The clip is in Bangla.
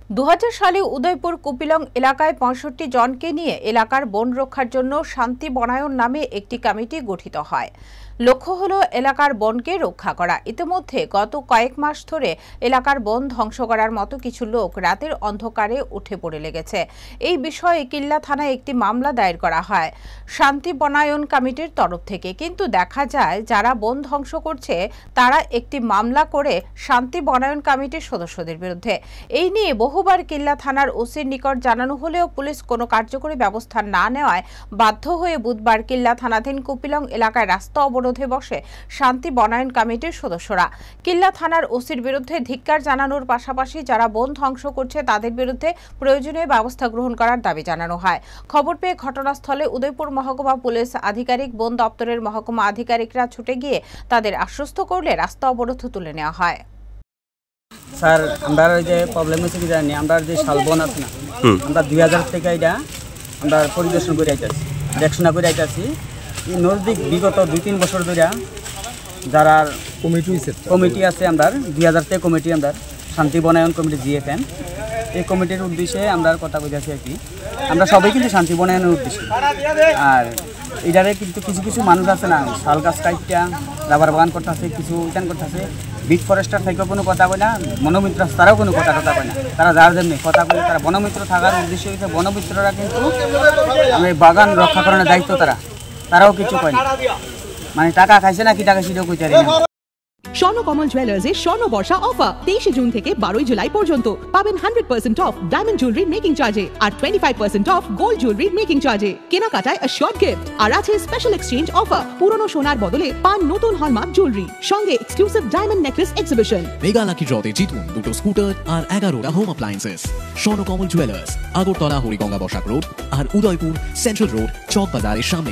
২০০০ সালে উদয়পুর কুপিলং এলাকায় ৬৫ জনকে নিয়ে এলাকার বন রক্ষার জন্য শান্তি বনায়ন নামে একটি কমিটি গঠিত হয়। লক্ষ্য হলো এলাকার বনকে রক্ষা করা। ইতিমধ্যে গত কয়েক মাস ধরে এলাকার বন ধ্বংস করার মতো কিছু লোক রাতের অন্ধকারে উঠে পড়ে লেগেছে। এই বিষয়ে কিল্লা থানায় একটি মামলা দায়ের করা হয় শান্তি বনায়ন কমিটির তরফ থেকে। কিন্তু দেখা যায় যারা বন ধ্বংস করছে তারা একটি মামলা করে শান্তি বনায়ন কমিটির সদস্যদের বিরুদ্ধে। এই নিয়ে বহুবার কিল্লা থানার ওসির নিকট জানানো হলেও পুলিশ কোনো কার্যকরী ব্যবস্থা না নেওয়ায় বাধ্য হয়ে বুধবার কিল্লা থানাধীন কুপিলং এলাকায় রাস্তা অবরোধে বসে শান্তি বনায়ন কমিটির সদস্যরা। কিল্লা থানার ওসির বিরুদ্ধে ধিক্কার জানানোর পাশাপাশি যারা বন ধ্বংস করছে তাদের বিরুদ্ধে প্রয়োজনীয় ব্যবস্থা গ্রহণ করার দাবি জানানো হয়। খবর পেয়ে ঘটনাস্থলে উদয়পুর মহকুমা পুলিশ আধিকারিক, বন দপ্তরের মহকুমা আধিকারিকরা ছুটে গিয়ে তাদের আশ্বস্ত করলে রাস্তা অবরোধ তুলে নেওয়া হয়। স্যার, আমরা যে প্রবলেম হচ্ছে কি জানি, আমরা যে শালবন আছে না, আমরা ২০০০ থেকে এটা আমরা পরিদর্শন করে আইতেছি, দেখশোনা করে আইতেছি। এই নজদিক বিগত ২-৩ বছর ধরে যারা কমিটি আছে, আমরা ২০০০ থেকে কমিটি, আমরা শান্তি বনায়ন কমিটি জিএফএন, এই কমিটির উদ্দেশ্যে আমরা কথা বলতেছি আর কি। আমরা সবাই কিন্তু শান্তি বনায়নের উদ্দেশ্যে। আর এটারে কিন্তু কিছু কিছু মানুষ আছে না, শাল গাছ কাইটা রাবার বাগান করতেছে, কিছু উদ্যান করতেছে। বিট ফরেস্টার থেকেও কোনো কথা কয় না, বনমিত্র তারাও কোনো কথা কয় না। তারা যার জন্য কথা বলে, তারা বনমিত্র থাকার উদ্দেশ্য হচ্ছে বনমিত্ররা কিন্তু আমি বাগান রক্ষা করানোর দায়িত্ব, তারাও কিছু কয় না। মানে টাকা খাইছে না কি টাকা সেটাও কইতে পারি না। স্বর্ণকমল জুয়েলার্স এর স্বর্ণ বর্ষা অফার 23 জুন থেকে 12 জুলাই পর্যন্ত পাবেন 100% অফ ডায়মন্ড জুয়েলারি মেকিং চার্জে আর 25% অফ গোল্ড জুয়েলারি মেকিং চার্জে। কেনাকাটায় আ শর্ট গিফট আর আছে স্পেশাল এক্সচেঞ্জ অফার। পুরনো সোনার বদলে পান নতুন হলমার্ক জুয়েলারি, সঙ্গে exclusive diamond necklace exhibition. Mega lucky ড্রতে জিতুন দুটো স্কুটার আর 11টা home appliances. Swarnakamal jewellers, Agartala Hariganga Basak road আর উদয়পুর সেন্ট্রাল রোড চক বাজারের সামনে।